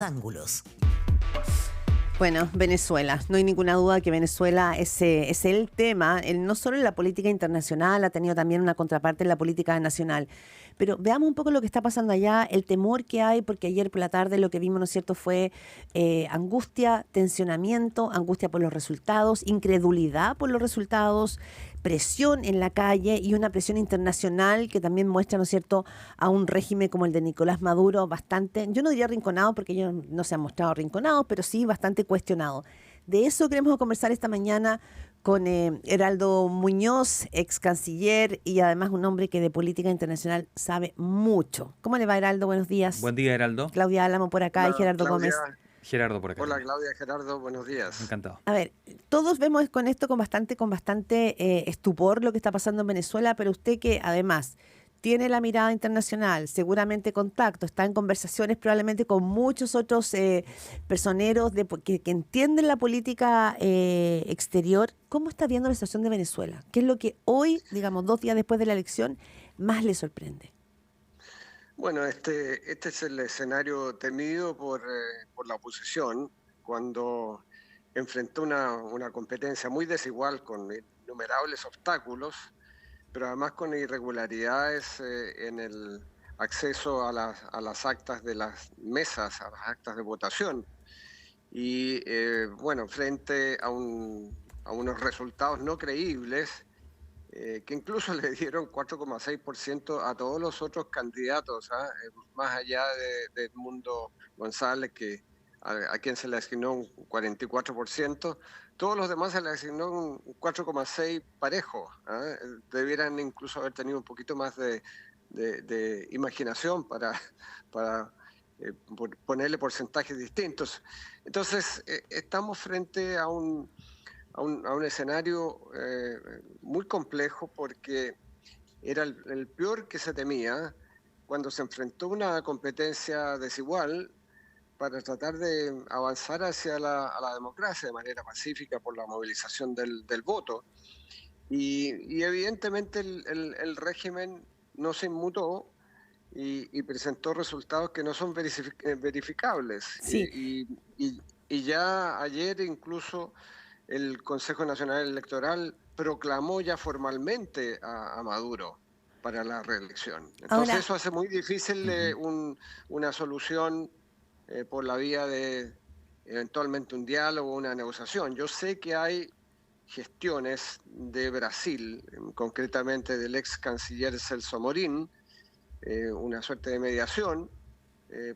ángulos. Bueno, Venezuela. No hay ninguna duda que Venezuela es el tema, no solo en la política internacional, ha tenido también una contraparte en la política nacional. Pero veamos un poco lo que está pasando allá, el temor que hay, porque ayer por la tarde lo que vimos, ¿no es cierto?, fue angustia, tensionamiento, angustia por los resultados, incredulidad por los resultados, presión en la calle y una presión internacional que también muestra, ¿no es cierto?, a un régimen como el de Nicolás Maduro bastante, yo no diría arrinconado porque ellos no se han mostrado arrinconados, pero sí bastante cuestionado. De eso queremos conversar esta mañana con Heraldo Muñoz, ex canciller y además un hombre que de política internacional sabe mucho. ¿Cómo le va, Heraldo? Buenos días. Buen día, Heraldo. Claudia Álamo por acá y Hola, Gerardo Claudia. Gómez. Gerardo por acá Hola, también. Claudia, Gerardo, buenos días. Encantado. A ver, todos vemos con esto con bastante estupor lo que está pasando en Venezuela, pero usted que además tiene la mirada internacional, seguramente contacto, está en conversaciones probablemente con muchos otros personeros que entienden la política exterior. ¿Cómo está viendo la situación de Venezuela? ¿Qué es lo que hoy, digamos, 2 días después de la elección, más le sorprende? Bueno, este es el escenario temido por la oposición cuando enfrentó una competencia muy desigual con innumerables obstáculos, pero además con irregularidades en el acceso a las actas de las mesas, a las actas de votación. Y bueno, frente a unos resultados no creíbles, que incluso le dieron 4,6% a todos los otros candidatos, más allá de Edmundo González, a quien se le asignó un 44%, todos los demás se le asignó un 4,6% parejo. Debieran incluso haber tenido un poquito más de imaginación para ponerle porcentajes distintos. Entonces, estamos frente a un escenario muy complejo porque era el peor que se temía cuando se enfrentó a una competencia desigual para tratar de avanzar hacia la democracia de manera pacífica por la movilización del voto. Y evidentemente el régimen no se inmutó y presentó resultados que no son verificables. Sí. Y ya ayer incluso el Consejo Nacional Electoral proclamó ya formalmente a Maduro para la reelección. Entonces Ahora, eso hace muy difícil una solución por la vía de eventualmente un diálogo, una negociación. Yo sé que hay gestiones de Brasil, concretamente del ex canciller Celso Amorín, una suerte de mediación,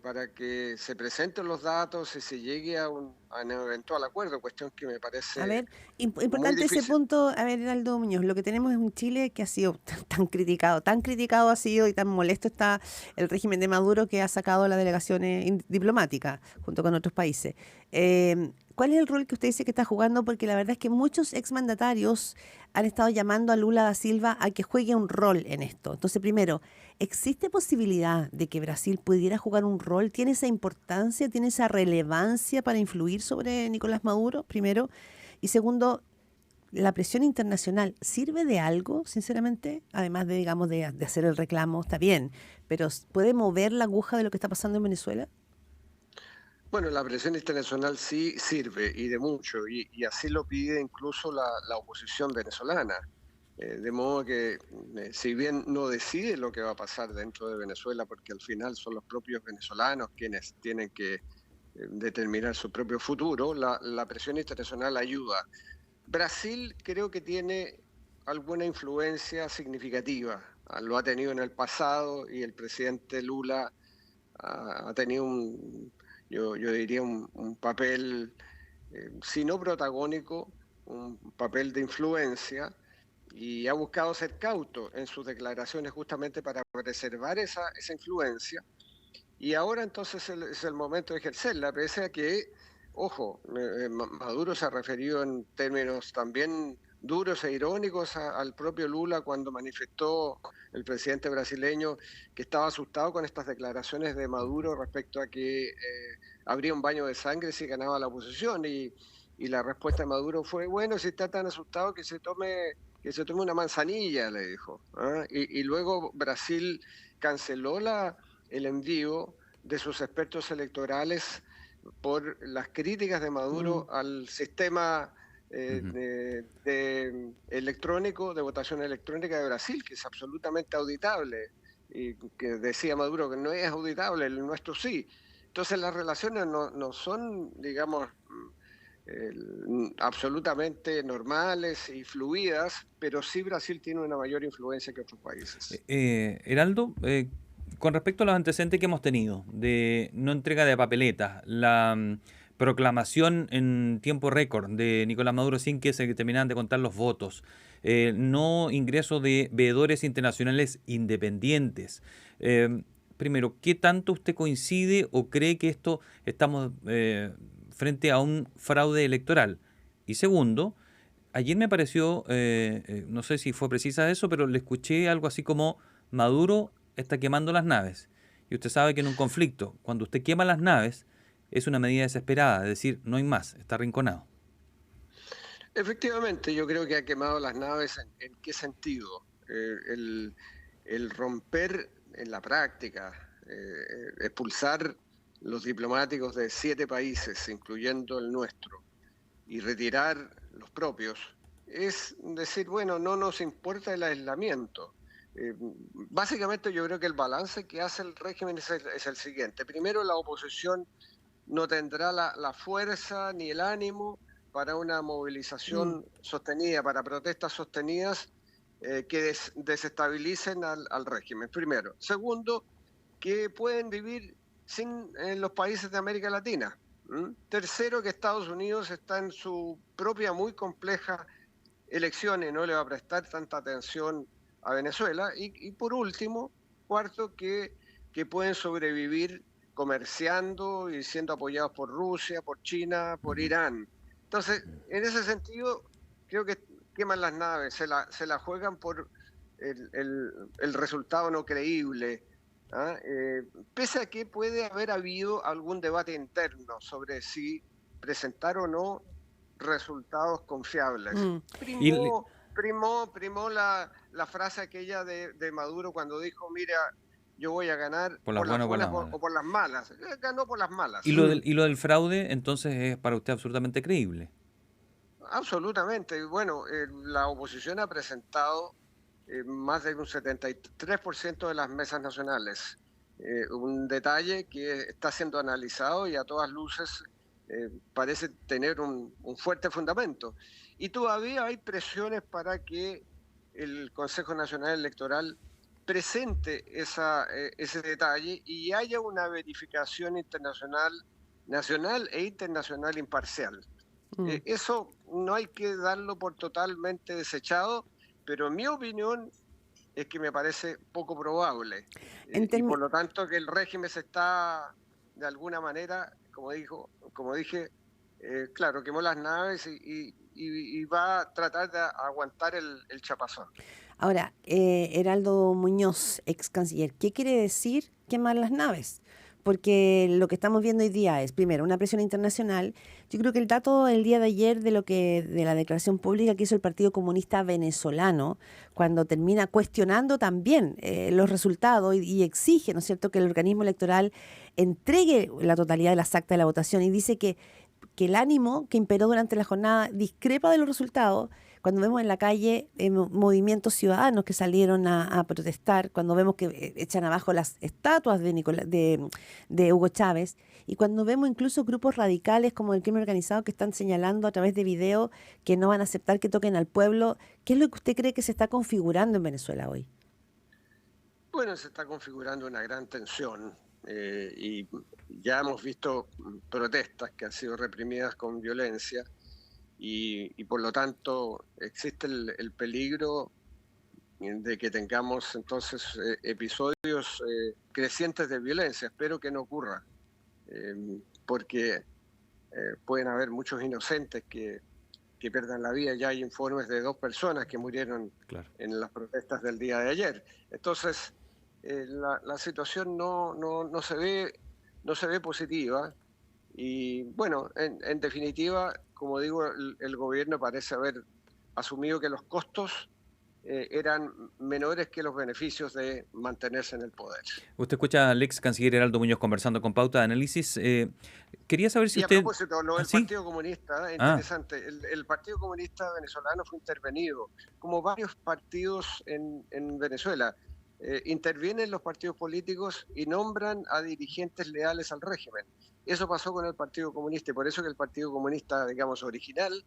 para que se presenten los datos y se llegue a un eventual acuerdo, cuestión que me a parece ver, muy importante ese difícil. punto. A ver, Heraldo Muñoz, lo que tenemos es un Chile que ha sido tan criticado ha sido y tan molesto está el régimen de Maduro que ha sacado la delegación diplomática junto con otros países. ¿Cuál es el rol que usted dice que está jugando? Porque la verdad es que muchos exmandatarios han estado llamando a Lula da Silva a que juegue un rol en esto. Entonces, primero, ¿existe posibilidad de que Brasil pudiera jugar un rol? ¿Tiene esa importancia, tiene esa relevancia para influir sobre Nicolás Maduro? Primero. Y segundo, ¿la presión internacional sirve de algo, sinceramente? Además de, digamos, de hacer el reclamo, está bien, pero ¿puede mover la aguja de lo que está pasando en Venezuela? Bueno, la presión internacional sí sirve y de mucho, y así lo pide incluso la oposición venezolana. De modo que, si bien no decide lo que va a pasar dentro de Venezuela, porque al final son los propios venezolanos quienes tienen que determinar su propio futuro, la presión internacional ayuda. Brasil creo que tiene alguna influencia significativa. Lo ha tenido en el pasado y el presidente Lula ha tenido yo diría un papel, si no protagónico, un papel de influencia, y ha buscado ser cauto en sus declaraciones justamente para preservar esa influencia. Y ahora entonces es el momento de ejercerla, pese a que, ojo, Maduro se ha referido en términos también duros e irónicos al propio Lula cuando manifestó el presidente brasileño que estaba asustado con estas declaraciones de Maduro respecto a que habría un baño de sangre si ganaba la oposición. Y la respuesta de Maduro fue, bueno, si está tan asustado que se tome una manzanilla, le dijo. Y luego Brasil canceló el envío de sus expertos electorales por las críticas de Mm. Maduro al sistema Ujú. de electrónico, de votación electrónica de Brasil, que es absolutamente auditable, y que decía Maduro que no es auditable, el nuestro sí. Entonces las relaciones no son, digamos, absolutamente normales y fluidas, pero sí Brasil tiene una mayor influencia que otros países. Heraldo, con respecto a los antecedentes que hemos tenido de no entrega de papeletas, la proclamación en tiempo récord de Nicolás Maduro sin que se terminaran de contar los votos, no ingreso de veedores internacionales independientes. Primero, ¿qué tanto usted coincide o cree que esto estamos frente a un fraude electoral? Y segundo, ayer me pareció, no sé si fue precisa eso, pero le escuché algo así como Maduro está quemando las naves. Y usted sabe que en un conflicto, cuando usted quema las naves, es una medida desesperada, es decir, no hay más, está arrinconado. Efectivamente, yo creo que ha quemado las naves. ¿En qué sentido? El romper en la práctica, expulsar los diplomáticos de 7 países, incluyendo el nuestro, y retirar los propios, es decir, bueno, no nos importa el aislamiento. Básicamente yo creo que el balance que hace el régimen es el siguiente. Primero, la oposición no tendrá la fuerza ni el ánimo para una Mm. movilización sostenida, para protestas sostenidas que desestabilicen al régimen, primero. Segundo, que pueden vivir sin los países de América Latina. Tercero, que Estados Unidos está en su propia muy compleja elección y no le va a prestar tanta atención a Venezuela. Y por último, cuarto, que pueden sobrevivir comerciando y siendo apoyados por Rusia, por China, por Ujú. Irán. Entonces, en ese sentido, creo que queman las naves, se la juegan por el resultado no creíble. ¿Ah? Pese a que puede haber habido algún debate interno sobre si presentar o no resultados confiables. Mm. Y Primó la frase aquella de Maduro cuando dijo, mira, yo voy a ganar por las por las buenas o por buenas las malas. o por las malas. Ganó por las Y malas. lo Mm. del, y lo del fraude, entonces, es para usted absolutamente creíble. Absolutamente. Y bueno, la oposición ha presentado más de un 73% de las mesas nacionales. Un detalle que está siendo analizado y a todas luces parece tener un fuerte fundamento. Y todavía hay presiones para que el Consejo Nacional Electoral presente ese detalle y haya una verificación internacional, nacional e internacional imparcial. Mm. Eso no hay que darlo por totalmente desechado, pero en mi opinión es que me parece poco probable. En Y termi- por lo tanto que el régimen se está, de alguna manera, como dije, claro, quemó las naves y va a tratar de aguantar el chapazón. Ahora, Heraldo Muñoz, ex canciller, ¿qué quiere decir quemar las naves? Porque lo que estamos viendo hoy día es, primero, una presión internacional. Yo creo que el dato el día de ayer de la declaración pública que hizo el Partido Comunista Venezolano, cuando termina cuestionando también los resultados y exige, ¿no es cierto?, que el organismo electoral entregue la totalidad de las actas de la votación y dice que el ánimo que imperó durante la jornada discrepa de los resultados. Cuando vemos en la calle movimientos ciudadanos que salieron a protestar, cuando vemos que echan abajo las estatuas de Hugo Chávez, y cuando vemos incluso grupos radicales como el crimen organizado que están señalando a través de video que no van a aceptar que toquen al pueblo, ¿qué es lo que usted cree que se está configurando en Venezuela hoy? Bueno, se está configurando una gran tensión y ya hemos visto protestas que han sido reprimidas con violencia y por lo tanto existe el peligro de que tengamos entonces episodios crecientes de violencia. Espero que no ocurra, eh, porque pueden haber muchos inocentes que pierdan la vida. Ya hay informes de 2 personas que murieron Claro. en las protestas del día de ayer. Entonces, la situación no se ve positiva. Y bueno, en definitiva, como digo, el gobierno parece haber asumido que los costos eran menores que los beneficios de mantenerse en el poder. Usted escucha al ex canciller Heraldo Muñoz conversando con Pauta de Análisis. Quería saber si Y a usted... propósito, lo del ¿Sí? Partido Comunista, Ah, interesante, el Partido Comunista venezolano fue intervenido, como varios partidos en Venezuela. Intervienen los partidos políticos y nombran a dirigentes leales al régimen. Eso pasó con el Partido Comunista y por eso que el Partido Comunista, digamos, original,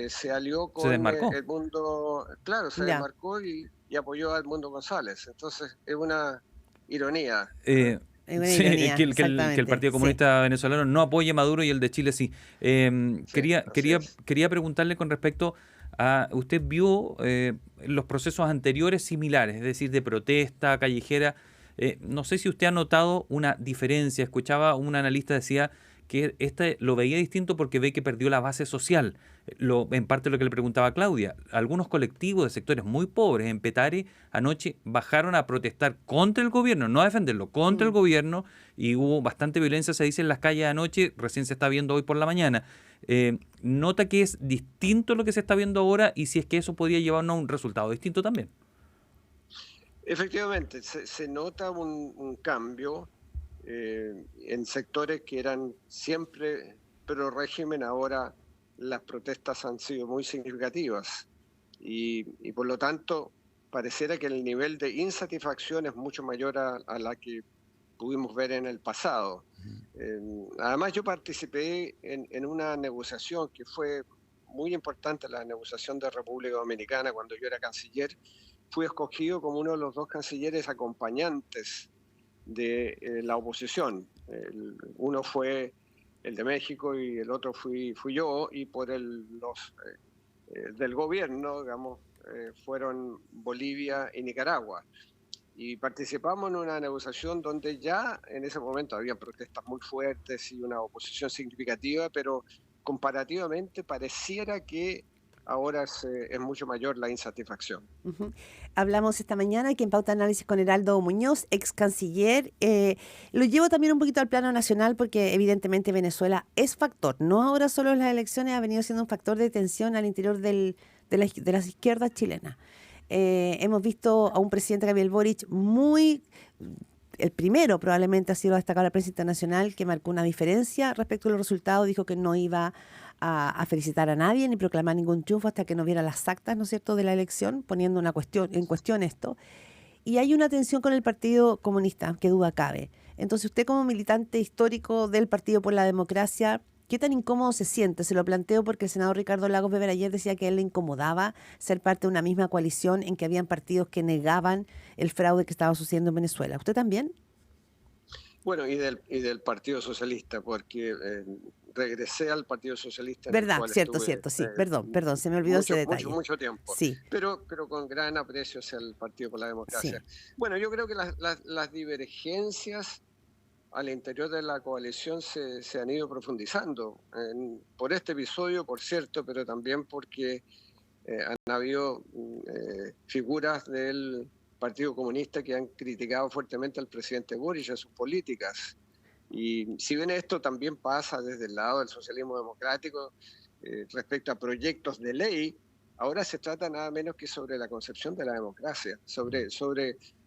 se alió se con desmarcó. Edmundo, claro, se Ya. desmarcó y apoyó a Edmundo González. Entonces, es una ironía. Es una Sí, ironía, que el exactamente. Partido Sí. Comunista Venezolano no apoye a Maduro y el de Chile sí. Sí, así es. Quería preguntarle con respecto a, ¿usted vio los procesos anteriores similares, es decir, de protesta callejera? No sé si usted ha notado una diferencia. Escuchaba un analista decía que este lo veía distinto porque ve que perdió la base social. En parte lo que le preguntaba a Claudia. Algunos colectivos de sectores muy pobres en Petare anoche bajaron a protestar contra el gobierno, no a defenderlo, contra el Mm. gobierno, y hubo bastante violencia, se dice, en las calles anoche, recién se está viendo hoy por la mañana. ¿Nota que es distinto lo que se está viendo ahora y si es que eso podría llevarnos a un resultado distinto también? Efectivamente, se nota un cambio en sectores que eran siempre pro régimen, ahora las protestas han sido muy significativas y por lo tanto pareciera que el nivel de insatisfacción es mucho mayor a la que pudimos ver en el pasado. Eh, Además yo participé en una negociación que fue muy importante, la negociación de República Dominicana cuando yo era canciller. Fui escogido como uno de los dos cancilleres acompañantes de la oposición. Uno fue el de México y el otro fui yo, y por los del gobierno, digamos, fueron Bolivia y Nicaragua. Y participamos en una negociación donde ya en ese momento había protestas muy fuertes y una oposición significativa, pero comparativamente pareciera que ahora es mucho mayor la insatisfacción. Ujú. Hablamos esta mañana aquí en Pauta Análisis con Heraldo Muñoz, ex canciller. Lo llevo también un poquito al plano nacional porque evidentemente Venezuela es factor, no ahora solo en las elecciones, ha venido siendo un factor de tensión al interior de las izquierdas chilenas. Hemos visto a un presidente, Gabriel Boric, el primero probablemente ha sido destacado la prensa internacional, que marcó una diferencia respecto a los resultados, dijo que no iba a felicitar a nadie ni proclamar ningún triunfo hasta que no viera las actas, ¿no es cierto?, de la elección, poniendo en cuestión esto. Y hay una tensión con el Partido Comunista, que duda cabe. Entonces usted, como militante histórico del Partido por la Democracia, ¿qué tan incómodo se siente? Se lo planteo porque el senador Ricardo Lagos Weber ayer decía que a él le incomodaba ser parte de una misma coalición en que habían partidos que negaban el fraude que estaba sucediendo en Venezuela. ¿Usted también? Bueno, y del Partido Socialista, porque regresé al Partido Socialista en el ¿Verdad? cual Cierto, estuve cierto, sí. Perdón, se me olvidó ese detalle. mucho tiempo, Sí, pero con gran aprecio hacia el Partido por la sí. Democracia. Bueno, yo creo que las divergencias al interior de la coalición se han ido profundizando por este episodio, por cierto, pero también porque han habido figuras del Partido Comunista que han criticado fuertemente al presidente Boric y a sus políticas. Y si bien esto también pasa desde el lado del socialismo democrático respecto a proyectos de ley, ahora se trata nada menos que sobre la concepción de la democracia, sobre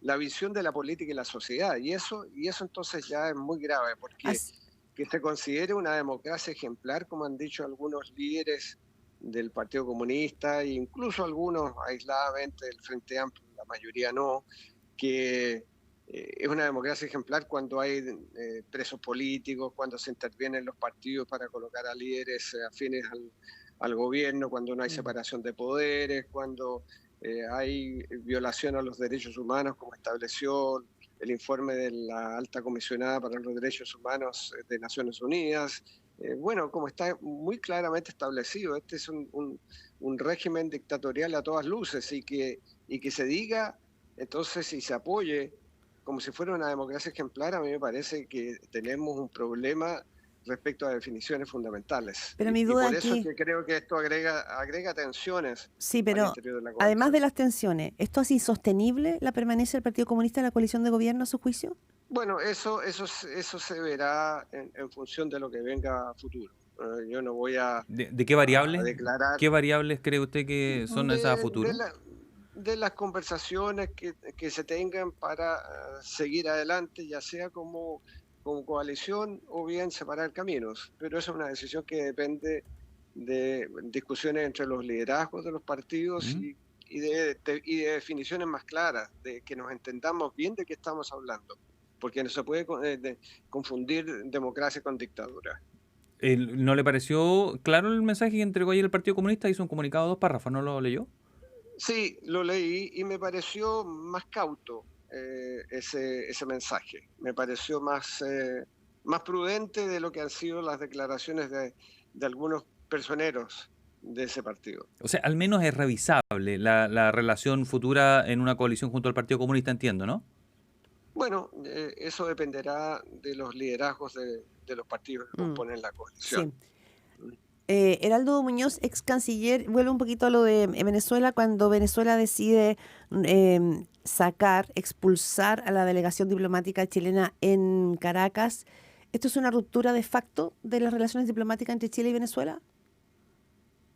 la visión de la política y la sociedad. Y eso entonces ya es muy grave, porque As- que se considere una democracia ejemplar, como han dicho algunos líderes del Partido Comunista, e incluso algunos aisladamente del Frente Amplio, la mayoría no, que es una democracia ejemplar cuando hay presos políticos, cuando se intervienen los partidos para colocar a líderes afines al gobierno, cuando no hay separación de poderes, cuando hay violación a los derechos humanos, como estableció el informe de la alta comisionada para los derechos humanos de Naciones Unidas. Bueno, como está muy claramente establecido, este es un régimen dictatorial a todas luces, y que se diga entonces y se apoye como si fuera una democracia ejemplar, a mí me parece que tenemos un problema respecto a definiciones fundamentales. pero mi Y duda por eso es aquí, que creo que esto agrega tensiones sí, al pero interior de la además de coalición. las tensiones, ¿esto es insostenible la permanencia del Partido Comunista en la coalición de gobierno a su juicio? Bueno, eso se verá en función de lo que venga a futuro. Yo no voy a ¿De declarar qué variables cree usted que son esas a de futuro? de las conversaciones que se tengan para seguir adelante, ya sea como coalición o bien separar caminos. Pero esa es una decisión que depende de discusiones entre los liderazgos de los partidos ¿Mm? y de definiciones más claras, de que nos entendamos bien de qué estamos hablando, porque no se puede confundir democracia con dictadura. ¿No le pareció claro el mensaje que entregó ayer el Partido Comunista? Hizo un comunicado de 2 párrafos, ¿no lo leyó? Sí, lo leí y me pareció más cauto ese mensaje. Me pareció más prudente de lo que han sido las declaraciones de algunos personeros de ese partido. O sea, al menos es revisable la relación futura en una coalición junto al Partido Comunista, entiendo, ¿no? Bueno, eso dependerá de los liderazgos de los partidos que Mm, componen la coalición. sí. Heraldo Muñoz, ex canciller, vuelve un poquito a lo de Venezuela, cuando Venezuela decide expulsar a la delegación diplomática chilena en Caracas. ¿Esto es una ruptura de facto de las relaciones diplomáticas entre Chile y Venezuela?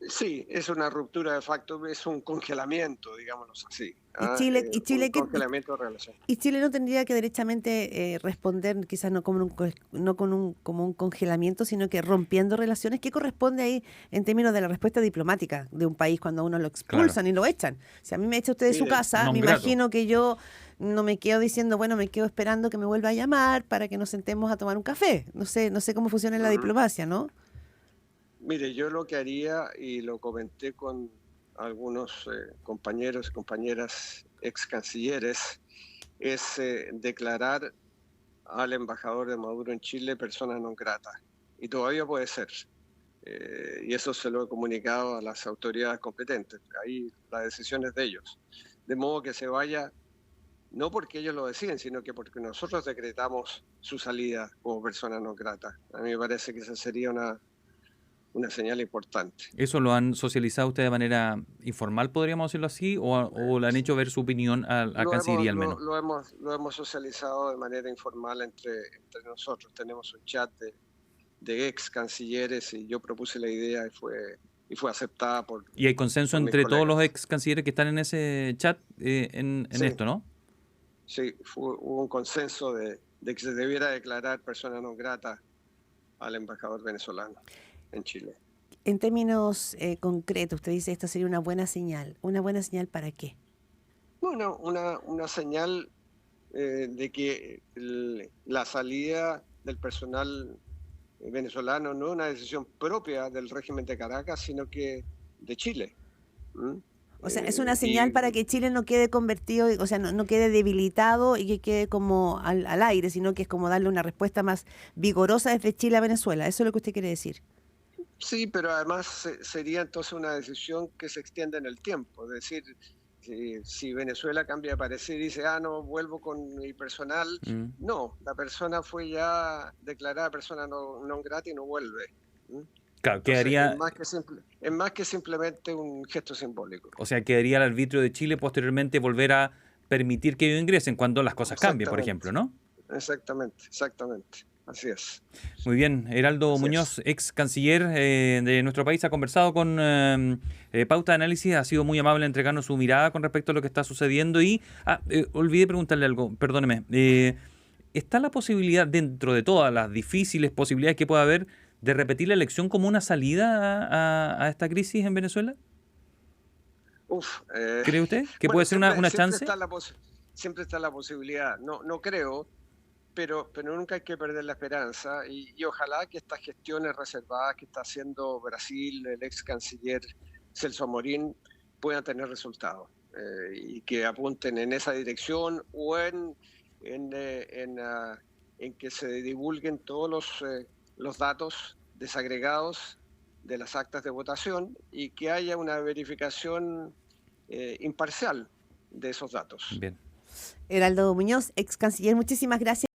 Sí, es una ruptura de facto, es un congelamiento, digámoslo así. ¿Y Chile, y Un Chile qué, congelamiento de relación. y Chile no tendría que derechamente responder, quizás no como no con como un congelamiento, sino que rompiendo relaciones? ¿Qué corresponde ahí en términos de la respuesta diplomática de un país cuando a uno lo Claro. expulsan y lo echan? Si a mí me echa usted de su Mire, casa, Non me grato. imagino que yo no me quedo diciendo, bueno, me quedo esperando que me vuelva a llamar para que nos sentemos a tomar un café. No sé cómo funciona en la ujú. diplomacia, ¿no? Mire, yo lo que haría, y lo comenté con algunos compañeros y compañeras ex cancilleres, es declarar al embajador de Maduro en Chile persona non grata. Y todavía puede ser. Y eso se lo he comunicado a las autoridades competentes. Ahí la decisión es de ellos. De modo que se vaya, no porque ellos lo deciden, sino que porque nosotros decretamos su salida como persona non grata. A mí me parece que esa sería una señal importante. ¿Eso lo han socializado ustedes de manera informal, podríamos decirlo así, o le han hecho ver su opinión a Cancillería al menos? Lo hemos socializado de manera informal entre nosotros. Tenemos un chat de ex cancilleres y yo propuse la idea y fue aceptada Y hay consenso por mis entre todos los colegas. ex cancilleres que están en ese chat en Sí, esto, ¿no? sí, hubo un consenso de que se debiera declarar persona non grata al embajador venezolano en Chile. En términos concretos, usted dice esto sería una buena señal. ¿Una buena señal para qué? Bueno, una señal de que la salida del personal venezolano no es una decisión propia del régimen de Caracas, sino que de Chile. ¿Mm? O sea, es una señal para Y que Chile no quede convertido, o sea, no quede debilitado y que quede como al aire, sino que es como darle una respuesta más vigorosa desde Chile a Venezuela. Eso es lo que usted quiere decir. sí, pero además sería entonces una decisión que se extiende en el tiempo. Es decir, si Venezuela cambia de parecer y dice, no, vuelvo con mi personal, Mm. no, la persona fue ya declarada persona non grata y no vuelve. ¿Mm? Claro, Entonces, quedaría, es más que simplemente un gesto simbólico. o sea, quedaría al arbitrio de Chile posteriormente volver a permitir que ellos ingresen cuando las cosas cambien, por Exactamente, ejemplo, ¿no? exactamente. Así es, Muy bien, Heraldo así es. Muñoz, ex canciller de nuestro país, ha conversado con Pauta de Análisis, ha sido muy amable en entregarnos su mirada con respecto a lo que está sucediendo y olvidé preguntarle algo, perdóneme. ¿Está la posibilidad, dentro de todas las difíciles posibilidades que pueda haber, de repetir la elección como una salida a esta crisis en Venezuela? Uf, ¿Cree usted que bueno, puede ser una chance? siempre está la posibilidad. No creo, pero nunca hay que perder la esperanza y ojalá que estas gestiones reservadas que está haciendo Brasil, el ex canciller Celso Amorín, puedan tener resultados y que apunten en esa dirección o en que se divulguen todos los datos desagregados de las actas de votación y que haya una verificación imparcial de esos datos. Bien. Heraldo Muñoz, ex canciller, muchísimas gracias.